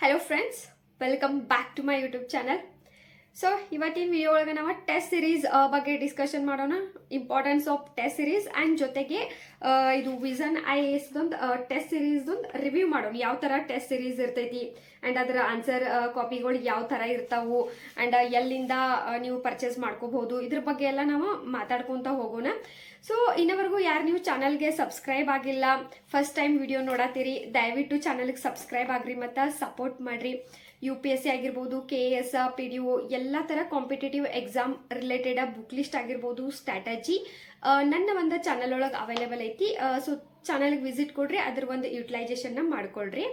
Hello friends, welcome back to my YouTube channel. So ಇವತ್ತಿನ video ಒಳಗೆ ನಾವು test series ಬಗ್ಗೆ ಡಿಸ್ಕಷನ್ ಮಾಡೋಣ. Importance of test series and ಜೊತೆಗೆ ಇದು ವಿಷನ್ IAS ಟೆಸ್ಟ್ ಸಿರೀಸ್ದೊಂದು ರಿವ್ಯೂ ಮಾಡೋಣ. ಯಾವ ಥರ ಟೆಸ್ಟ್ ಸಿರೀಸ್ ಇರ್ತೈತಿ ಆ್ಯಂಡ್ ಅದರ ಆನ್ಸರ್ ಕಾಪಿಗಳು ಯಾವ ಥರ ಇರ್ತಾವು ಆ್ಯಂಡ್ ಎಲ್ಲಿಂದ ನೀವು ಪರ್ಚೇಸ್ ಮಾಡ್ಕೋಬಹುದು, ಇದ್ರ ಬಗ್ಗೆ ಎಲ್ಲ ನಾವು ಮಾತಾಡ್ಕೊತ ಹೋಗೋಣ. ಸೊ ಇನ್ನವರೆಗೂ ಯಾರು ನೀವು ಚಾನಲ್ಗೆ ಸಬ್ಸ್ಕ್ರೈಬ್ ಆಗಿಲ್ಲ, ಫಸ್ಟ್ ಟೈಮ್ ವಿಡಿಯೋ ನೋಡತ್ತೀರಿ, ದಯವಿಟ್ಟು ಚಾನಲ್ಗೆ ಸಬ್ಸ್ಕ್ರೈಬ್ ಆಗ್ರಿ ಮತ್ತು ಸಪೋರ್ಟ್ ಮಾಡ್ರಿ. UPSC ಆಗಿರ್ಬೋದು, KS, PDO ಎಲ್ಲ ಥರ competitive exam related book list ಆಗಿರ್ಬೋದು, ಸ್ಟ್ರಾಟಜಿ ನನ್ನ ಒಂದು ಚಾನಲ್ ಒಳಗೆ ಅವೈಲೇಬಲ್ ಐತಿ. ಸೊ ಚಾನಲ್ಗೆ ವಿಸಿಟ್ ಕೊಡ್ರಿ, ಅದ್ರ ಒಂದು ಯುಟಿಲೈಸೇಷನ್ನ ಮಾಡ್ಕೊಳ್ರಿ.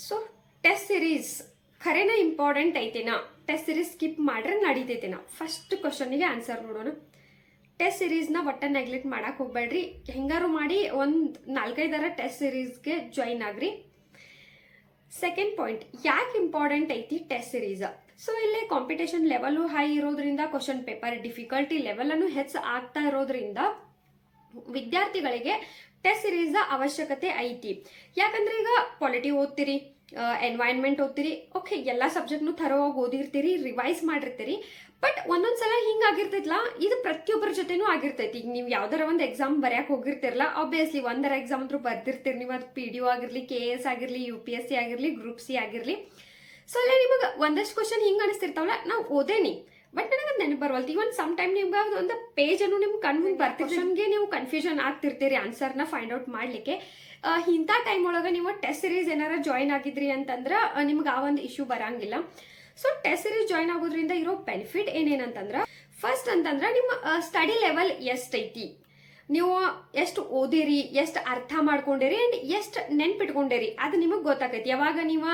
ಸೊ ಟೆಸ್ಟ್ ಸಿರೀಸ್ ಖರೇನ ಇಂಪಾರ್ಟೆಂಟ್ ಐತೆನಾ? ಟೆಸ್ಟ್ ಸಿರೀಸ್ ಸ್ಕಿಪ್ ಮಾಡ್ರೆ ನಡೀತೈತೆನಾ? ಫಸ್ಟ್ ಕ್ವಶನ್ಗೆ ಆನ್ಸರ್ ನೋಡೋಣ. ಟೆಸ್ಟ್ ಸಿರೀಸ್ನ ಒಟ್ಟ ನೆಗ್ಲೆಕ್ಟ್ ಮಾಡಕ್ಕೆ ಹೋಗ್ಬೇಡ್ರಿ. ಹೆಂಗಾರು ಮಾಡಿ ಒಂದು 4-5 ಟೆಸ್ಟ್ ಸಿರೀಸ್ಗೆ ಜಾಯಿನ್ ಆಗ್ರಿ. ಸೆಕೆಂಡ್ ಪಾಯಿಂಟ್, ಯಾಕೆ ಇಂಪಾರ್ಟೆಂಟ್ ಐತಿ ಟೆಸ್ಟ್ ಸಿರೀಸ್? ಸೊ ಇಲ್ಲಿ ಕಾಂಪಿಟೇಷನ್ ಲೆವೆಲ್ ಹೈ ಇರೋದ್ರಿಂದ, ಕ್ವಶನ್ ಪೇಪರ್ ಡಿಫಿಕಲ್ಟಿ ಲೆವೆಲ್ ಅನ್ನು ಹೆಚ್ಚು ಆಗ್ತಾ ಇರೋದ್ರಿಂದ ವಿದ್ಯಾರ್ಥಿಗಳಿಗೆ ಟೆಸ್ಟ್ ಸಿರೀಸ್ ಅವಶ್ಯಕತೆ ಐತಿ. ಯಾಕಂದ್ರೆ ಈಗ ಪಾಲಿಟಿ ಓದ್ತೀರಿ, ಎನ್ವೈರನ್ಮೆಂಟ್ ಓದ್ತೀರಿ, ಓಕೆ ಎಲ್ಲ ಸಬ್ಜೆಕ್ಟ್ನು ಥರವಾಗಿ ಓದಿರ್ತೀರಿ, ರಿವೈಸ್ ಮಾಡಿರ್ತೀರಿ. ಬಟ್ ಒಂದೊಂದ್ಸಲ ಹಿಂಗಾಗಿರ್ತೈತಲ್ಲ, ಇದು ಪ್ರತಿಯೊಬ್ಬರ ಜೊತೆನೂ ಆಗಿರ್ತೈತಿ. ಈಗ ನೀವು ಯಾವ್ದಾರ ಒಂದು ಎಕ್ಸಾಮ್ ಬರ್ಯಾಕೆ ಹೋಗಿರ್ತಿರಲ್ಲ, ಆಬ್ವಿಯಸ್ಲಿ ಒಂದರ ಎಕ್ಸಾಮ್ ಅಂತೂ ಬರ್ದಿರ್ತೀರಿ ನೀವು. ಅದು PDO ಆಗಿರ್ಲಿ, KS ಆಗಿರ್ಲಿ, UPSC ಆಗಿರ್ಲಿ, ಗ್ರೂಪ್ C ಆಗಿರ್ಲಿ. ಸೊ ಅಲ್ಲೇ ನಿಮಗೆ ಒಂದಷ್ಟು ಕ್ವಶನ್ ಹಿಂಗೆ ಅನಿಸ್ತಿರ್ತಾವಲ್ಲ, ನಾವು ಓದೇನಿ ಬಟ್ ನನಗೆ ನೆನಪು ಬರವಲ್ತಿ. ಇವನ್ ಸಮ್ ಟೈಮ್ ನಿಮ್ಗೆ ಒಂದು ಪೇಜ್ ಅನ್ನು ನಿಮ್ಗೆ ಕಣ್ಮುಂದೆ ಬರ್ತಿರ್ಗೆ ನೀವು ಕನ್ಫ್ಯೂಷನ್ ಆಗ್ತಿರ್ತೀರಿ ಆನ್ಸರ್ನ ಫೈಂಡ್ ಔಟ್ ಮಾಡ್ಲಿಕ್ಕೆ. ಇಂಥ ಟೈಮ್ ಒಳಗೆ ನೀವು ಟೆಸ್ಟ್ ಸಿರೀಸ್ ಏನಾರ ಜಾಯಿನ್ ಆಗಿದ್ರಿ ಅಂತಂದ್ರೆ ನಿಮ್ಗೆ ಆ ಒಂದು ಇಶ್ಯೂ ಬರಂಗಿಲ್ಲ. ಸೊ ಟೆಸ್ಟ್ ಸಿರೀಸ್ ಜಾಯಿನ್ ಆಗೋದ್ರಿಂದ ಇರೋ ಬೆನಿಫಿಟ್ ಏನೇನಂತಂದ್ರೆ, ಫಸ್ಟ್ ಅಂತಂದ್ರೆ ನಿಮ್ಮ ಸ್ಟಡಿ ಲೆವೆಲ್ ಎಷ್ಟೈತಿ, ನೀವು ಎಷ್ಟು ಓದಿರಿ, ಎಷ್ಟು ಅರ್ಥ ಮಾಡ್ಕೊಂಡಿರಿ ಅಂಡ್ ಎಷ್ಟು ನೆನ್ಪಿಟ್ಕೊಂಡಿರಿ ಅದು ನಿಮಗೆ ಗೊತ್ತಾಗೈತಿ. ಯಾವಾಗ ನೀವು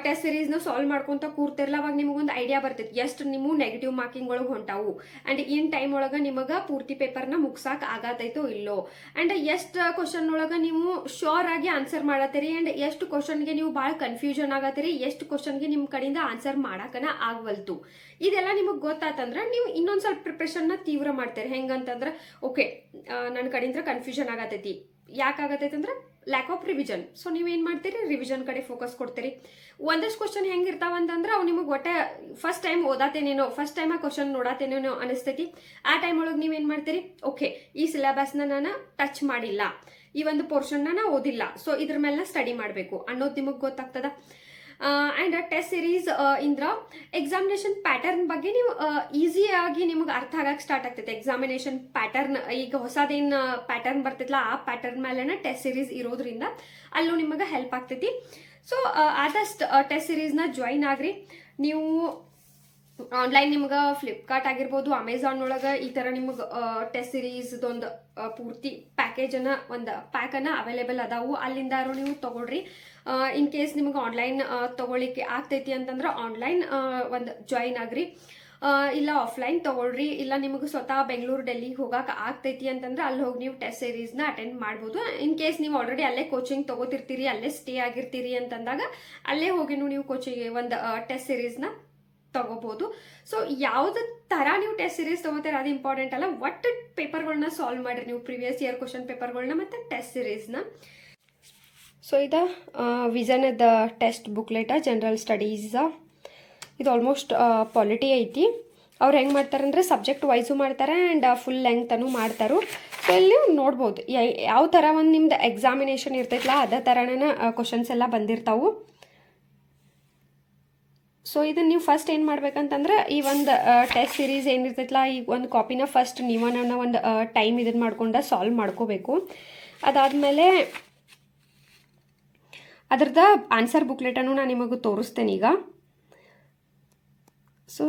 ಟೆಸ್ಟ್ ಸಿರೀಸ್ನ ಸಾಲ್ವ್ ಮಾಡ್ಕೊಂತ ಕೂರ್ತಿರಲ್ಲ, ಅವಾಗ ನಿಮಗೊಂದು ಐಡಿಯಾ ಬರ್ತೈತಿ ಎಷ್ಟು ನೀವು ನೆಗೆಟಿವ್ ಮಾರ್ಕಿಂಗ್ ಒಳಗೆ ಹೊಂಟಾವು ಅಂಡ್ ಇನ್ ಟೈಮ್ ಒಳಗೆ ನಿಮಗೆ ಪೂರ್ತಿ ಪೇಪರ್ನ ಮುಗ್ಸಾಕ್ ಆಗತೈತೋ ಇಲ್ಲೋ, ಅಂಡ್ ಎಷ್ಟು ಕ್ವಶನ್ ಒಳಗೆ ನೀವು ಶೋರ್ ಆಗಿ ಆನ್ಸರ್ ಮಾಡತ್ತೀರಿ ಅಂಡ್ ಎಷ್ಟು ಕ್ವಶನ್ಗೆ ನೀವು ಭಾಳ ಕನ್ಫ್ಯೂಷನ್ ಆಗತ್ತೀರಿ, ಎಷ್ಟು ಕ್ವಶನ್ಗೆ ನಿಮ್ಮ ಕಡೆಯಿಂದ ಆನ್ಸರ್ ಮಾಡಾಕನ ಆಗವಲ್ತು. ಇದೆಲ್ಲ ನಿಮಗೆ ಗೊತ್ತಾತಂದ್ರೆ ನೀವು ಇನ್ನೊಂದು ಸ್ವಲ್ಪ ಪ್ರಿಪ್ರೇಷನ್ನ ತೀವ್ರ ಮಾಡ್ತೀರಿ. ಹೆಂಗಂತಂದ್ರೆ, ಓಕೆ ನನ್ನ ಕಡೆಯಿಂದ ಕನ್ಫ್ಯೂಷನ್ ಆಗತೈತಿ, ಯಾಕಾಗತೈತಿ ಅಂದ್ರೆ ಲ್ಯಾಕ್ ಆಫ್ ರಿವಿಷನ್. ಸೊ ನೀವೇನ್ ಮಾಡ್ತೀರಿ, ರಿವಿಷನ್ ಕಡೆ ಫೋಕಸ್ ಕೊಡ್ತೀರಿ. ಒಂದಷ್ಟು ಕ್ವಶನ್ ಹೆಂಗಿರ್ತಾವ ಅಂತಂದ್ರೆ ಅವು ನಿಮಗೆ ಒಟ್ಟೆ ಫಸ್ಟ್ ಟೈಮ್ ಓದಾತೇನೇನೋ, ಫಸ್ಟ್ ಟೈಮ್ ಆ ಕ್ವಶನ್ ನೋಡಾತೇನೇನೋ ಅನಿಸ್ತೈತಿ. ಆ ಟೈಮ್ ಒಳಗೆ ನೀವೇನ್ ಮಾಡ್ತೀರಿ, ಓಕೆ ಈ ಸಿಲೆಬಸ್ನ ನಾನು ಟಚ್ ಮಾಡಿಲ್ಲ, ಈ ಒಂದು ಪೋರ್ಷನ್ನ ನಾ ಓದಿಲ್ಲ, ಸೊ ಇದ್ರ ಮೇಲೆ ಸ್ಟಡಿ ಮಾಡಬೇಕು ಅನ್ನೋದು ನಿಮಗೆ ಗೊತ್ತಾಗ್ತದ. And test series Indra examination pattern ಬಗ್ಗೆ ನೀವು ಈಸಿಯಾಗಿ ನಿಮ್ಗೆ ಅರ್ಥ ಆಗಕ್ಕೆ ಸ್ಟಾರ್ಟ್ ಆಗ್ತೈತೆ. ಎಕ್ಸಾಮಿನೇಷನ್ ಪ್ಯಾಟರ್ನ್ ಈಗ ಹೊಸದೇನು ಪ್ಯಾಟರ್ನ್ ಬರ್ತೈತಲ್ಲ, ಆ ಪ್ಯಾಟರ್ನ್ ಮೇಲೆ ಟೆಸ್ಟ್ ಸಿರೀಸ್ ಇರೋದ್ರಿಂದ ಅಲ್ಲೂ ನಿಮಗೆ ಹೆಲ್ಪ್ ಆಗ್ತೈತಿ. ಸೊ ಆದಷ್ಟು ಟೆಸ್ಟ್ ಸಿರೀಸ್ನ ಜಾಯಿನ್ ಆಗ್ರಿ. ನೀವು ಆನ್ಲೈನ್ ನಿಮ್ಗೆ ಫ್ಲಿಪ್ಕಾರ್ಟ್ ಆಗಿರ್ಬೋದು, ಅಮೆಝಾನ್ ಒಳಗೆ ಈ ಥರ ನಿಮ್ಗೆ ಟೆಸ್ಟ್ ಸಿರೀಸ್ದೊಂದು ಪೂರ್ತಿ ಪ್ಯಾಕೇಜನ್ನು ಒಂದು ಪ್ಯಾಕನ್ನು ಅವೈಲೇಬಲ್ ಅದಾವು, ಅಲ್ಲಿಂದಾರು ನೀವು ತಗೊಳ್ರಿ. ಇನ್ ಕೇಸ್ ನಿಮ್ಗೆ ಆನ್ಲೈನ್ ತಗೊಳ್ಳಿಕ್ಕೆ ಆಗ್ತೈತಿ ಅಂತಂದ್ರೆ ಆನ್ಲೈನ್ ಒಂದು ಜಾಯಿನ್ ಆಗ್ರಿ, ಇಲ್ಲ ಆಫ್ಲೈನ್ ತಗೊಳ್ರಿ. ಇಲ್ಲ ನಿಮಗೆ ಸ್ವತಃ ಬೆಂಗಳೂರು ಡೆಲ್ಲಿಗೆ ಹೋಗಕ್ಕೆ ಆಗ್ತೈತಿ ಅಂತಂದ್ರೆ ಅಲ್ಲಿ ಹೋಗಿ ನೀವು ಟೆಸ್ಟ್ ಸಿರೀಸ್ನ ಅಟೆಂಡ್ ಮಾಡ್ಬೋದು. ಇನ್ ಕೇಸ್ ನೀವು ಆಲ್ರೆಡಿ ಅಲ್ಲೇ ಕೋಚಿಂಗ್ ತಗೋತಿರ್ತೀರಿ, ಅಲ್ಲೇ ಸ್ಟೇ ಆಗಿರ್ತೀರಿ ಅಂತಂದಾಗ ಅಲ್ಲೇ ಹೋಗಿನೂ ನೀವು ಕೋಚಿಂಗ್ ಒಂದು ಟೆಸ್ಟ್ ಸಿರೀಸ್ನ ತಗೋಬಹುದು. ಸೊ ಯಾವ್ದು ತರ ನೀವು ಟೆಸ್ಟ್ ಸಿರೀಸ್ ತಗೋತೀರ ಅದು ಇಂಪಾರ್ಟೆಂಟ್ ಅಲ್ಲ, ಒಟ್ಟು ಪೇಪರ್ಗಳನ್ನ ಸಾಲ್ವ್ ಮಾಡ್ರಿ ನೀವು, ಪ್ರಿವಿಯಸ್ ಇಯರ್ ಕ್ವಶನ್ ಪೇಪರ್ಗಳನ್ನ ಮತ್ತೆ ಟೆಸ್ಟ್ ಸಿರೀಸ್ನ. ಸೊ ಇದು ವಿಷನ್ದ ಟೆಸ್ಟ್ ಬುಕ್ಲೆಟ ಜನರಲ್ ಸ್ಟಡೀಸ್. ಇದು ಆಲ್ಮೋಸ್ಟ್ ಪಾಲಿಟಿ ಐತಿ. ಅವ್ರು ಹೆಂಗೆ ಮಾಡ್ತಾರೆ ಅಂದರೆ ಸಬ್ಜೆಕ್ಟ್ ವೈಸು ಮಾಡ್ತಾರೆ ಆ್ಯಂಡ್ ಫುಲ್ ಲೆಂಗ್ತನು ಮಾಡ್ತಾರೆ. ಸೊ ಇಲ್ಲಿ ನೋಡ್ಬೋದು ಯಾವ ಥರ ಒಂದು ನಿಮ್ದು ಎಕ್ಸಾಮಿನೇಷನ್ ಇರ್ತೈತಲ್ಲ ಅದೇ ಥರನೇ ಕ್ವಶನ್ಸ್ ಎಲ್ಲ ಬಂದಿರ್ತಾವು. ಸೊ ಇದನ್ನು ನೀವು ಫಸ್ಟ್ ಏನು ಮಾಡ್ಬೇಕಂತಂದ್ರೆ, ಈ ಒಂದು ಟೆಸ್ಟ್ ಸಿರೀಸ್ ಏನಿರ್ತೈತಲ್ಲ ಈ ಒಂದು ಕಾಪಿನ ಫಸ್ಟ್ ನೀವನ್ನ ಒಂದು ಟೈಮ್ ಇದನ್ನು ಮಾಡ್ಕೊಂಡು ಸಾಲ್ವ್ ಮಾಡ್ಕೋಬೇಕು. ಅದಾದಮೇಲೆ ಅದ್ರದ್ದು ಆನ್ಸರ್ ಬುಕ್ಲೆಟನ್ನು ನಾನು ನಿಮಗೆ ತೋರಿಸ್ತೇನೆ ಈಗ. ಸೊ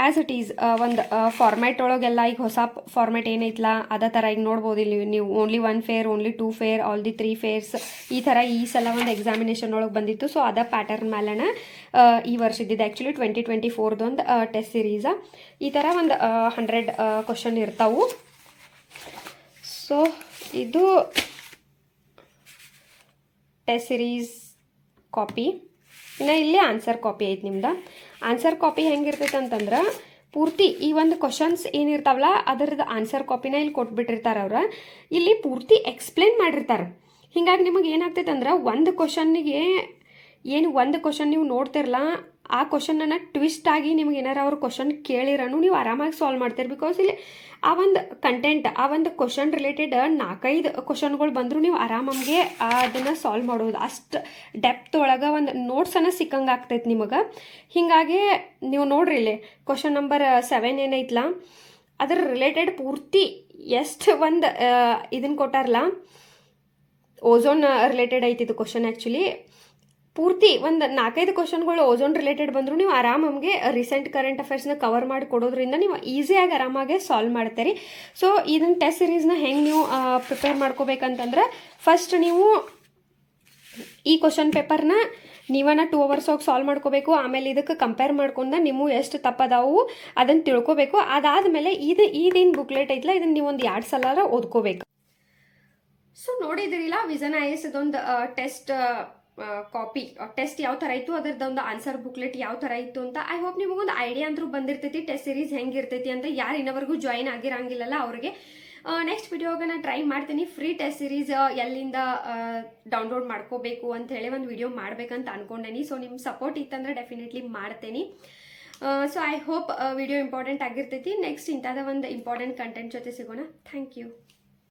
ಆ್ಯಸ್ ಇಟ್ ಈಸ್ ಒಂದು ಫಾರ್ಮ್ಯಾಟ್ ಒಳಗೆಲ್ಲ ಈಗ ಹೊಸ ಫಾರ್ಮ್ಯಾಟ್ ಏನೈತಲ್ಲ ಅದೇ ಥರ ಈಗ ನೋಡ್ಬೋದು. ಇಲ್ಲಿ ನೀವು only 1 fair, only 2 fair, all the 3 fairs ಈ ಥರ ಈ ಸಲ ಒಂದು ಎಕ್ಸಾಮಿನೇಷನ್ ಒಳಗೆ ಬಂದಿತ್ತು. ಸೊ ಅದ ಪ್ಯಾಟರ್ನ್ ಮೇಲೆನ ಈ ವರ್ಷದಿದೆ. ಆ್ಯಕ್ಚುಲಿ 2024 ಒಂದು ಟೆಸ್ಟ್ ಸಿರೀಸ. ಈ ಥರ ಒಂದು 100 ಕ್ವಶನ್ ಇರ್ತಾವು. ಸೊ ಇದು ಟೆಸ್ಟ್ ಸಿರೀಸ್ ಕಾಪಿ. ಇನ್ನು ಇಲ್ಲಿ ಆನ್ಸರ್ ಕಾಪಿ ಐತೆ ನಿಮ್ದು. ಆನ್ಸರ್ ಕಾಪಿ ಹೆಂಗಿರ್ತೈತೆ ಅಂತಂದ್ರೆ ಪೂರ್ತಿ ಈ ಒಂದು ಕ್ವಶನ್ಸ್ ಏನಿರ್ತಾವಲ್ಲ ಅದರದ್ದು ಆನ್ಸರ್ ಕಾಪಿನ ಇಲ್ಲಿ ಕೊಟ್ಬಿಟ್ಟಿರ್ತಾರೆ ಅವ್ರು. ಇಲ್ಲಿ ಪೂರ್ತಿ ಎಕ್ಸ್ಪ್ಲೇನ್ ಮಾಡಿರ್ತಾರೆ. ಹಿಂಗಾಗಿ ನಿಮಗೆ ಏನಾಗ್ತೈತೆ ಅಂದ್ರೆ ಒಂದು ಕ್ವಶನ್ ನೀವು ನೋಡ್ತಿರಲ್ಲ, ಆ ಕ್ವಶನನ್ನು ಟ್ವಿಸ್ಟ್ ಆಗಿ ನಿಮ್ಗೆ ಏನಾರ ಅವ್ರು ಕ್ವಶನ್ ಕೇಳಿರನು ನೀವು ಆರಾಮಾಗಿ ಸಾಲ್ವ್ ಮಾಡ್ತೀರಿ. ಬಿಕಾಸ್ ಇಲ್ಲಿ ಆ ಒಂದು ಕಂಟೆಂಟ್, ಆ ಒಂದು ಕ್ವಶನ್ ರಿಲೇಟೆಡ್ 4-5 ಕ್ವಶನ್ಗಳು ಬಂದರೂ ನೀವು ಆರಾಮಾಗೆ ಅದನ್ನು ಸಾಲ್ವ್ ಮಾಡೋದು. ಅಷ್ಟು ಡೆಪ್ತ್ ಒಳಗೆ ಒಂದು ನೋಟ್ಸನ್ನು ಸಿಕ್ಕಂಗೆ ಆಗ್ತೈತೆ ನಿಮಗೆ. ಹೀಗಾಗಿ ನೀವು ನೋಡ್ರಿ ಇಲ್ಲಿ ಕ್ವಶನ್ ನಂಬರ್ 7 ಏನೈತಲ್ಲ ಅದ್ರ ರಿಲೇಟೆಡ್ ಪೂರ್ತಿ ಎಷ್ಟು ಒಂದು ಇದನ್ನು ಕೊಟ್ಟಾರಲ್ಲ, ಓಝೋನ್ ರಿಲೇಟೆಡ್ ಐತಿದ್ದು ಕ್ವಶನ್. ಆ್ಯಕ್ಚುಲಿ ಪೂರ್ತಿ ಒಂದು 4-5 ಕ್ವಶನ್ಗಳು ಓಝೋನ್ ರಿಲೇಟೆಡ್ ಬಂದರೂ ನೀವು ಆರಾಮಾಗೆ ರೀಸೆಂಟ್ ಕರೆಂಟ್ ಅಫೇರ್ಸ್ನ ಕವರ್ ಮಾಡಿ ಕೊಡೋದ್ರಿಂದ ನೀವು ಈಸಿಯಾಗಿ ಆರಾಮಾಗೆ ಸಾಲ್ವ್ ಮಾಡ್ತೀರಿ. ಸೊ ಇದನ್ನು ಟೆಸ್ಟ್ ಸಿರೀಸ್ನ ಹೆಂಗೆ ನೀವು ಪ್ರಿಪೇರ್ ಮಾಡ್ಕೋಬೇಕಂತಂದ್ರೆ, ಫಸ್ಟ್ ನೀವು ಈ ಕ್ವಶನ್ ಪೇಪರ್ನ ನೀವನ್ನ 2 hours ಹೋಗಿ ಸಾಲ್ವ್ ಮಾಡ್ಕೋಬೇಕು. ಆಮೇಲೆ ಇದಕ್ಕೆ ಕಂಪೇರ್ ಮಾಡ್ಕೊಂಡು ನೀವು ಎಷ್ಟು ತಪ್ಪದಾವು ಅದನ್ನು ತಿಳ್ಕೊಬೇಕು. ಅದಾದಮೇಲೆ ಇದೇನು ಬುಕ್ಲೆಟ್ ಐತಲ್ಲ ಇದನ್ನು ನೀವು ಒಂದು 2 ಸಲ ಓದ್ಕೋಬೇಕು. ಸೊ ನೋಡಿದಿರಿಲ್ಲ ವಿಷನ್ IAS ಇದೊಂದು ಟೆಸ್ಟ್ ಕಾಪಿ, ಟೆಸ್ಟ್ ಯಾವ ಥರ ಇತ್ತು, ಅದರದೊಂದು ಆನ್ಸರ್ ಬುಕ್ಲೆಟ್ ಯಾವ ಥರ ಇತ್ತು ಅಂತ. ಐ ಹೋಪ್ ನಿಮಗೊಂದು ಐಡಿಯಾ ಅಂತೂ ಬಂದಿರ್ತೈತಿ ಟೆಸ್ಟ್ ಸೀರೀಸ್ ಹೆಂಗಿರ್ತೈತಿ ಅಂತ. ಯಾರು ಇನ್ನವರೆಗೂ ಜಾಯಿನ್ ಆಗಿರಂಗಿಲ್ಲಲ್ಲ ಅವ್ರಿಗೆ ನೆಕ್ಸ್ಟ್ ವಿಡಿಯೋಗೆ ನಾನು ಟ್ರೈ ಮಾಡ್ತೀನಿ. ಫ್ರೀ ಟೆಸ್ಟ್ ಸೀರೀಸ್ ಎಲ್ಲಿಂದ ಡೌನ್ಲೋಡ್ ಮಾಡ್ಕೋಬೇಕು ಅಂತ ಹೇಳಿ ಒಂದು ವಿಡಿಯೋ ಮಾಡ್ಬೇಕಂತ ಅನ್ಕೊಂಡೇನಿ. ಸೊ ನಿಮ್ಮ ಸಪೋರ್ಟ್ ಇತ್ತಂದ್ರೆ ಡೆಫಿನೆಟ್ಲಿ ಮಾಡ್ತೇನೆ. So I hope video important ಆಗಿರ್ತೈತಿ. ನೆಕ್ಸ್ಟ್ ಇಂಥದ ಒಂದು ಇಂಪಾರ್ಟೆಂಟ್ ಕಂಟೆಂಟ್ ಜೊತೆ ಸಿಗೋಣ. Thank you.